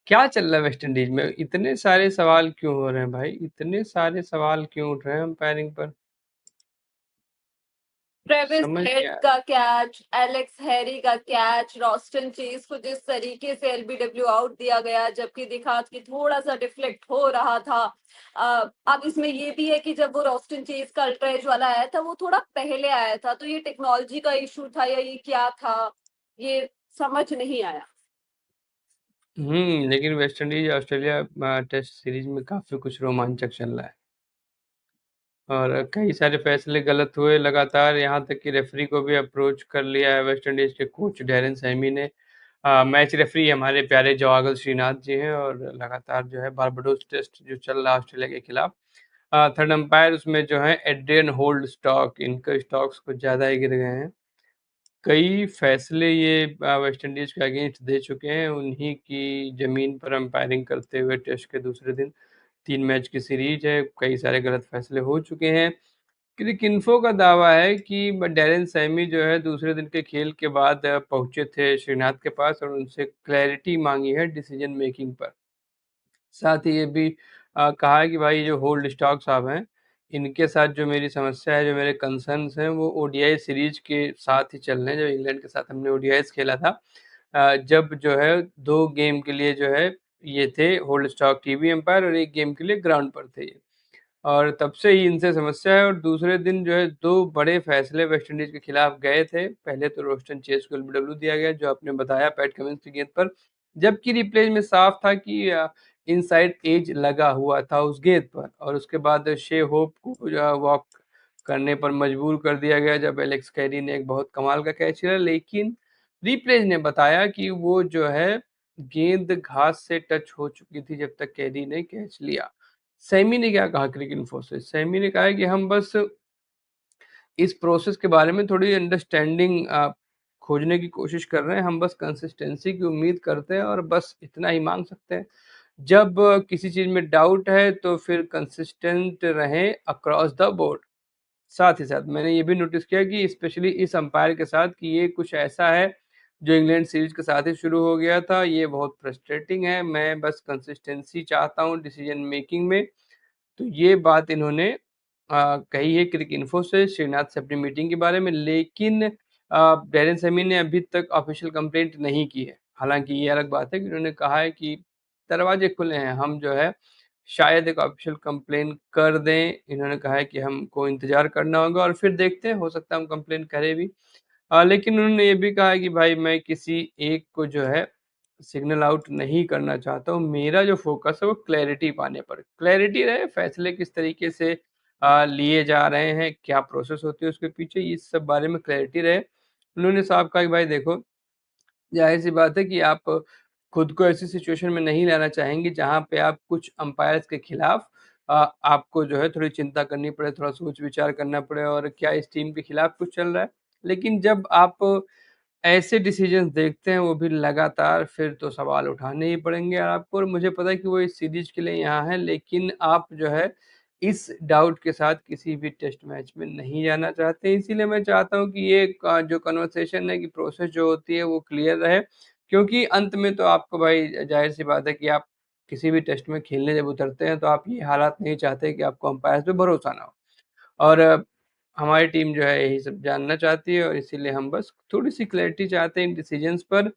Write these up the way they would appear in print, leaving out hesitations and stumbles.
क्या चल रहा है वेस्ट इंडीज में? इतने सारे सवाल क्यों हो रहे हैं भाई? इतने सारे सवाल क्यों उठ रहे हैं अंपायरिंग पर? ट्रेविस समझ नहीं हेड आ रहा। का कैच, एलेक्स हैरी का कैच, रॉस्टन चेज को जिस तरीके से एलबीडब्ल्यू आउट दिया गया, जबकि दिखा कि थोड़ा सा डिफ्लेक्ट हो रहा था। अब इसमें ये भी है कि जब वो रॉस्टन चेज का अल्ट्रा एज वाला आया था वो थोड़ा पहले आया था, तो ये टेक्नोलॉजी का इशू था या ये क्या था, ये समझ नहीं आया। लेकिन West Indies Australia test series में काफी कुछ रोमांचक चल रहा है और कई सारे फैसले गलत हुए लगातार, यहाँ तक कि रेफरी को भी अप्रोच कर लिया है वेस्ट इंडीज के कोच डैरेन सैमी ने। मैच रेफरी हमारे प्यारे जवागल श्रीनाथ जी हैं और लगातार जो है बारबाडोस टेस्ट जो चल रहा है ऑस्ट्रेलिया के खिलाफ, थर्ड अंपायर उसमें जो है एड्रियन होल्ड स्टॉक, इनके स्टॉक्स कुछ ज़्यादा ही गिर गए हैं। कई फैसले ये वेस्ट इंडीज के अगेंस्ट दे चुके हैं, उन्हीं की जमीन पर अंपायरिंग करते हुए टेस्ट के दूसरे दिन 3 मैच की सीरीज है, कई सारे गलत फैसले हो चुके हैं। क्रिकइन्फो का दावा है कि डैरेन सैमी जो है दूसरे दिन के खेल के बाद पहुंचे थे श्रीनाथ के पास और उनसे क्लैरिटी मांगी है डिसीजन मेकिंग पर। साथ ही ये भी कहा है कि भाई जो होल्ड स्टॉक साहब हैं, इनके साथ जो मेरी समस्या है, जो मेरे कंसर्न्स हैं, वो ओडीआई सीरीज के साथ ही चल रहे हैं। जब इंग्लैंड के साथ हमने ओडीआईस खेला था, जब जो है 2 गेम के लिए जो है ये थे होल्ड स्टॉक टीवी एम्पायर और 1 गेम के लिए ग्राउंड पर थे ये, और तब से ही इनसे समस्या है। और दूसरे दिन जो है 2 बड़े फैसले वेस्ट इंडीज के खिलाफ गए थे। पहले तो रोस्टन चेज को एलबीडब्ल्यू दिया गया, जो आपने बताया, पैट कमिंस की गेंद पर, जबकि रिप्ले में साफ था कि इनसाइड एज लगा हुआ था उस गेंद पर, और उसके बाद शे होप को वॉक करने पर मजबूर कर दिया गया जब एलेक्स कैरी ने एक बहुत कमाल का कैच किया। लेकिन रिप्लेज ने बताया कि वो जो है गेंद घास से टच हो चुकी थी जब तक कैरी ने कैच लिया। सैमी ने क्या कहा क्रिक इन्फो से? सैमी ने कहा है कि हम बस इस प्रोसेस के बारे में थोड़ी अंडरस्टैंडिंग खोजने की कोशिश कर रहे हैं, हम बस कंसिस्टेंसी की उम्मीद करते हैं और बस इतना ही मांग सकते हैं। जब किसी चीज में डाउट है तो फिर कंसिस्टेंट रहें अक्रॉस द बोर्ड। साथ ही साथ मैंने ये भी नोटिस किया कि स्पेशली इस अंपायर के साथ कि ये कुछ ऐसा है जो इंग्लैंड सीरीज के साथ ही शुरू हो गया था, ये बहुत फ्रस्ट्रेटिंग है, मैं बस कंसिस्टेंसी चाहता हूँ डिसीजन मेकिंग में। तो ये बात इन्होंने कही है क्रिक इन्फो से श्रीनाथ से अपनी मीटिंग के बारे में। लेकिन डैरेन सेमी ने अभी तक ऑफिशियल कंप्लेंट नहीं की है। हालांकि ये अलग बात है कि उन्होंने कहा है कि दरवाजे खुले हैं, हम जो है शायद एक ऑफिशियल कंप्लेन कर दें। इन्होंने कहा है कि हमको इंतजार करना होगा और फिर देखते हैं, हो सकता है हम कंप्लेन करें भी। लेकिन उन्होंने ये भी कहा है कि भाई मैं किसी एक को जो है सिग्नल आउट नहीं करना चाहता हूँ, मेरा जो फोकस है वो क्लैरिटी पाने पर, क्लैरिटी रहे, फैसले किस तरीके से लिए जा रहे हैं, क्या प्रोसेस होती है उसके पीछे, इस सब बारे में क्लैरिटी रहे। उन्होंने साफ कहा कि भाई देखो, जाहिर सी बात है कि आप खुद को ऐसी सिचुएशन में नहीं लाना चाहेंगे जहां पे आप कुछ अंपायर्स के खिलाफ आपको जो है थोड़ी चिंता करनी पड़े, थोड़ा सोच विचार करना पड़े और क्या इस टीम के खिलाफ कुछ चल रहा है। लेकिन जब आप ऐसे डिसीजंस देखते हैं वो भी लगातार, फिर तो सवाल उठाने ही पड़ेंगे आपको। और मुझे पता है कि वो इस सीरीज के लिए यहाँ है, लेकिन आप जो है इस डाउट के साथ किसी भी टेस्ट मैच में नहीं जाना चाहते। इसीलिए मैं चाहता हूँ कि ये जो कन्वर्सेशन है, कि प्रोसेस जो होती है वो क्लियर रहे, क्योंकि अंत में तो आपको भाई जाहिर सी बात है कि आप किसी भी टेस्ट में खेलने जब उतरते हैं तो आप ये हालात नहीं चाहते कि आपको अंपायर पे भरोसा ना हो। और हमारी टीम जो है यही सब जानना चाहती है और इसीलिए हम बस थोड़ी सी क्लैरिटी चाहते हैं इन डिसीजंस पर।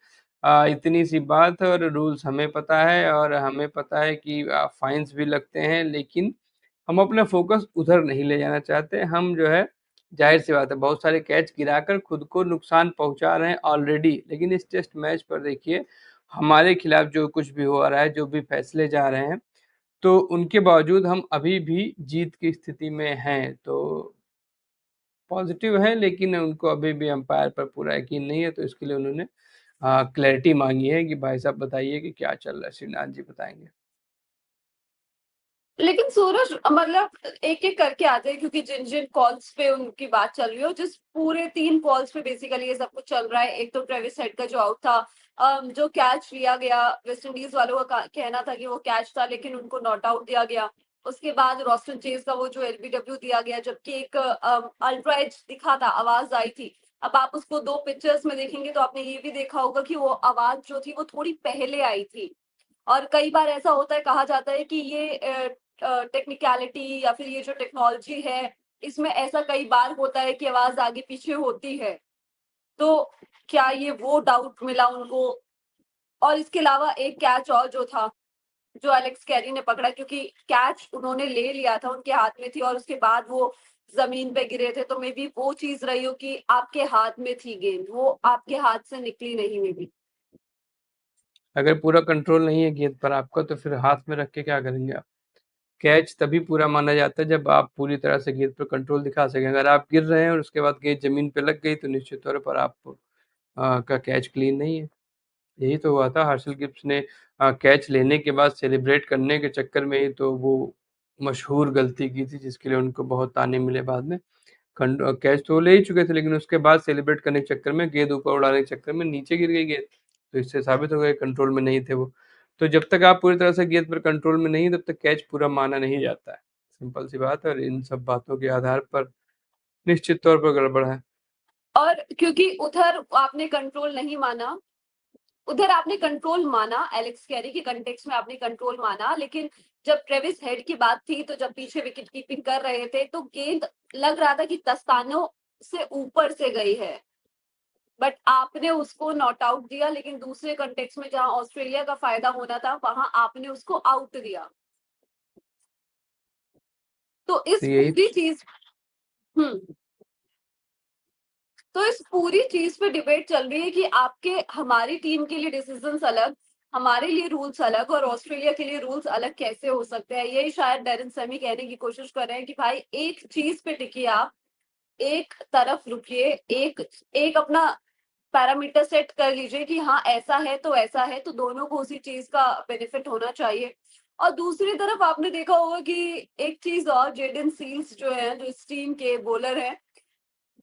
इतनी सी बात है, और रूल्स हमें पता है और हमें पता है कि फाइन्स भी लगते हैं, लेकिन हम अपना फोकस उधर नहीं ले जाना चाहते। हम जो है जाहिर सी बात है बहुत सारे कैच गिराकर खुद को नुकसान पहुंचा रहे हैं ऑलरेडी, लेकिन इस टेस्ट मैच पर देखिए हमारे खिलाफ जो कुछ भी हो रहा है, जो भी फैसले जा रहे हैं, तो उनके बावजूद हम अभी भी जीत की स्थिति में हैं। तो पॉजिटिव है, लेकिन उनको अभी भी अंपायर पर पूरा यकीन नहीं है, तो इसके लिए उन्होंने क्लैरिटी मांगी है कि भाई साहब बताइए कि क्या चल रहा है। श्रीनाथ जी बताएंगे। लेकिन सूरज मतलब एक एक करके आते हैं, क्योंकि जिन जिन कॉल्स पे उनकी बात चल रही हो, जिस पूरे 3 कॉल्स पे बेसिकली ये सब कुछ चल रहा है। एक तो ट्रेविस हेड का जो आउट था, जो कैच लिया गया, वेस्ट इंडीज वालों का कहना था कि वो कैच था लेकिन उनको नॉट आउट दिया गया। उसके बाद रॉस्टन चेज का वो जो एलबीडब्ल्यू दिया गया, जबकि एक अल्ट्रा एज दिखा था, आवाज आई थी। अब आप उसको 2 पिक्चर्स में देखेंगे तो आपने ये भी देखा होगा कि वो आवाज जो थी वो थोड़ी पहले आई थी। और कई बार ऐसा होता है, कहा जाता है कि ये टेक्निकलिटी या फिर ये जो टेक्नोलॉजी है, इसमें ऐसा कई बार होता है कि आवाज़ आगे-पीछे होती है। तो क्या ये वो डाउट मिला उनको? और इसके अलावा एक कैच और जो था, जो एलेक्स कैरी ने पकड़ा, क्योंकि कैच उन्होंने ले लिया था, उनके हाथ में थी और उसके बाद वो ज़मीन पे गिरे थे, तो मेबी वो चीज़ रही हो कि आपके हाथ में थी गेंद, वो आपके हाथ से निकली नहीं मेबी। अगर पूरा कंट्रोल नहीं है गेंद पर आपका तो फिर हाथ में रख के क्या करेंगे आप? कैच तभी पूरा माना जाता है जब आप पूरी तरह से गेंद पर कंट्रोल दिखा सकें। अगर आप गिर रहे हैं और उसके बाद गेंद ज़मीन पे लग गई तो निश्चित तौर पर आप का कैच क्लीन नहीं है। यही तो हुआ था, हर्षल गिब्स ने कैच लेने के बाद सेलिब्रेट करने के चक्कर में ही तो वो मशहूर गलती की थी जिसके लिए उनको बहुत ताने मिले बाद में। कैच तो वो ले ही चुके थे लेकिन उसके बाद सेलिब्रेट करने के चक्कर में, गेंद ऊपर उड़ाने के चक्कर में नीचे गिर गई गेंद। तो इससे साबित हो गया कंट्रोल में नहीं थे वो। तो जब तक आप पूरी तरह से गेंद पर कंट्रोल में नहीं तब तक कैच पूरा माना नहीं जाता है। सिंपल सी बात है और इन सब बातों के आधार पर निश्चित तौर पर गड़बड़ है। और क्योंकि उधर आपने कंट्रोल माना, एलेक्स कैरी के कंटेक्स्ट में आपने कंट्रोल माना, लेकिन जब ट्रेविस हेड की बात थी, तो जब पीछे विकेट कीपिंग कर रहे थे, तो गेंद लग रहा था कि दस्तानों से ऊपर से गई है, बट आपने उसको नॉट आउट दिया। लेकिन दूसरे कंटेक्स्ट में जहां ऑस्ट्रेलिया का फायदा होना था, वहां आपने उसको आउट दिया। तो तो इस यही पूरी चीज हम्म तो इस पूरी चीज पे डिबेट चल रही है कि आपके हमारी टीम के लिए डिसीजंस अलग, हमारे लिए रूल्स अलग और ऑस्ट्रेलिया के लिए रूल्स अलग कैसे हो सकते हैं। यही शायद डेरिन सेमी कहने की कोशिश कर रहे हैं कि भाई एक चीज पे टिकिए आप, एक तरफ रुकिए, एक एक अपना पैरामीटर सेट कर लीजिए कि हाँ ऐसा है तो ऐसा है, तो दोनों को उसी चीज का बेनिफिट होना चाहिए। और दूसरी तरफ आपने देखा होगा कि एक चीज और, जेडन सील्स जो है, जो इस टीम के बॉलर हैं,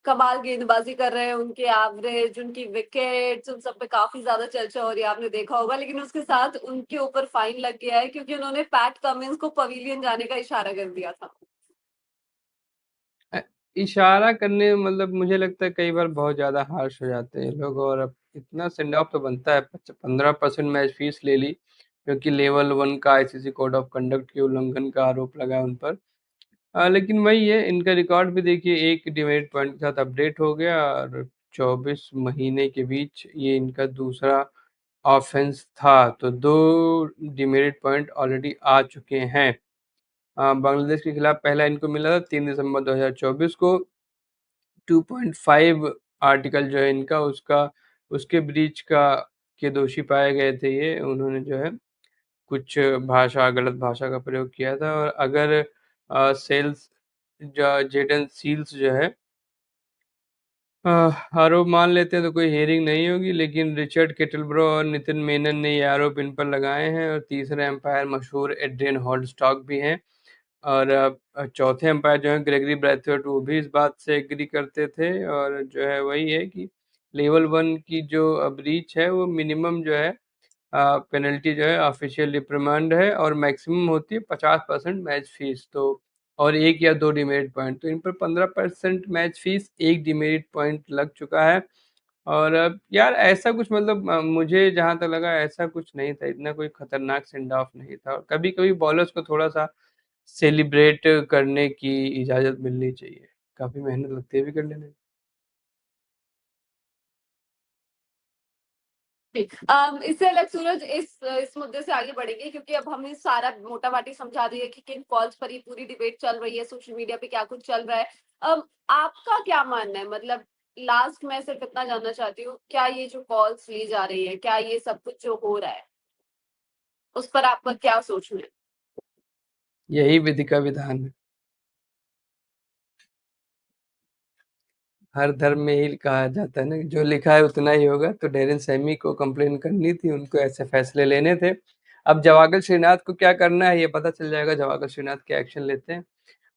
कमाल गेंदबाजी कर रहे हैं, उनके एवरेज, उनकी विकेट्स, उन सब पे काफी ज्यादा चर्चा हो रही है, आपने देखा होगा। लेकिन उसके साथ उनके ऊपर फाइन लग गया है क्योंकि उन्होंने पैट कमिंस को पवेलियन जाने का इशारा कर दिया था। अ, इशारा करने में मतलब मुझे लगता है कई बार बहुत ज़्यादा हार्श हो जाते हैं ये लोग और अब इतना सेंड ऑफ तो बनता है। 15% मैच फीस ले ली क्योंकि लेवल 1 का आईसीसी कोड ऑफ कंडक्ट के उल्लंघन का आरोप लगा उन पर। लेकिन वही है, इनका रिकॉर्ड भी देखिए, एक डिमेरिट पॉइंट के साथ अपडेट हो गया और 24 महीने के बीच ये इनका दूसरा ऑफेंस था, तो 2 डिमेरिट पॉइंट ऑलरेडी आ चुके हैं। बांग्लादेश के खिलाफ पहला इनको मिला था 3 दिसंबर 2024 को। 2.5 आर्टिकल जो है इनका, उसके ब्रीच का के दोषी पाए गए थे ये। उन्होंने जो है कुछ गलत भाषा का प्रयोग किया था और अगर सेल्स जेडन सील्स जो है आरोप मान लेते हैं तो कोई हियरिंग नहीं होगी, लेकिन रिचर्ड केटलब्रो और नितिन मेनन ने ये आरोप इन पर लगाए हैं और तीसरे एम्पायर मशहूर एड्रियन हॉल्डस्टॉक भी हैं। और चौथे अंपायर जो है ग्रेगरी ब्रैथवेट, वो भी इस बात से एग्री करते थे और जो है वही है कि लेवल 1 की जो ब्रीच है वो मिनिमम जो है पेनल्टी जो है ऑफिशियल रिप्रिमांड है और मैक्सिमम होती है 50% मैच फीस। तो और 1 या 2 डिमेरिट पॉइंट, तो इन पर 15% मैच फीस, 1 डिमेरिट पॉइंट लग चुका है। और यार ऐसा कुछ मतलब मुझे जहाँ तक लगा ऐसा कुछ नहीं था, इतना कोई खतरनाक सेंड ऑफ नहीं था। और कभी कभी बॉलर्स को थोड़ा सा सेलिब्रेट करने की इजाजत मिलनी चाहिए, काफी मेहनत लगती है विकेट लेने में। इससे अलग सूरज, इस मुद्दे से आगे बढ़ेंगे क्योंकि अब हमने सारा मोटा माटी समझा दिया कि किन कॉल्स पर ये पूरी डिबेट चल रही है, सोशल मीडिया पे क्या कुछ चल रहा है। आपका क्या मानना है, मतलब लास्ट मैं सिर्फ इतना जानना चाहती हूँ, क्या ये जो कॉल्स ली जा रही है, क्या ये सब कुछ जो हो रहा है, उस पर आपका क्या सोचना है? यही विधि का विधान है। हर धर्म में यही कहा जाता है ना कि जो लिखा है उतना ही होगा। तो डेरिन सैमी को कंप्लेन करनी थी, उनको ऐसे फैसले लेने थे। अब जवागल श्रीनाथ को क्या करना है ये पता चल जाएगा, जवागल श्रीनाथ क्या एक्शन लेते हैं।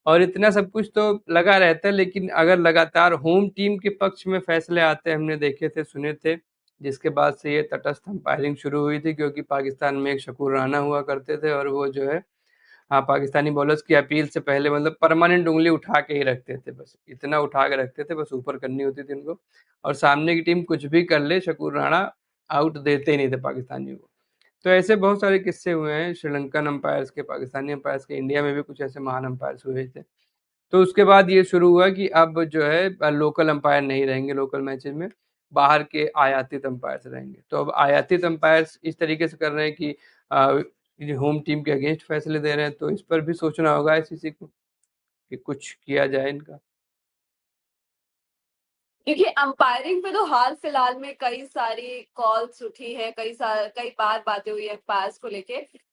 और इतना सब कुछ तो लगा रहता है, लेकिन अगर लगातार होम टीम के पक्ष में फैसले आते हैं, हमने देखे थे, सुने थे, जिसके बाद से ये तटस्थ अंपायरिंग शुरू हुई थी, क्योंकि पाकिस्तान में एक शकूर राना हुआ करते थे और वो जो है, हाँ, पाकिस्तानी बॉलर्स की अपील से पहले मतलब परमानेंट उंगली उठा के ही रखते थे, बस इतना उठा के रखते थे, बस ऊपर करनी होती थी उनको। और सामने की टीम कुछ भी कर ले, शकूर राणा आउट देते ही नहीं थे पाकिस्तानियों को। तो ऐसे बहुत सारे किस्से हुए हैं श्रीलंकन अंपायर्स के, पाकिस्तानी अंपायर्स के, इंडिया में भी कुछ ऐसे महान अंपायर्स हुए थे। तो उसके बाद ये शुरू हुआ कि अब जो है लोकल अंपायर नहीं रहेंगे लोकल मैचेस में, बाहर के आयातित अंपायर्स रहेंगे। तो अब आयातित अंपायर्स इस तरीके से कर रहे हैं कि होम टीम के अगेंस्ट फैसले दे रहे हैं, तो इस पर भी सोचना होगा आईसीसी को कि कुछ किया जाए इनका। क्योंकि अंपायरिंग पे तो हाल फिलहाल में कई सारी कॉल्स उठी है, कई बार बातें हुई है अंपायर्स को लेके।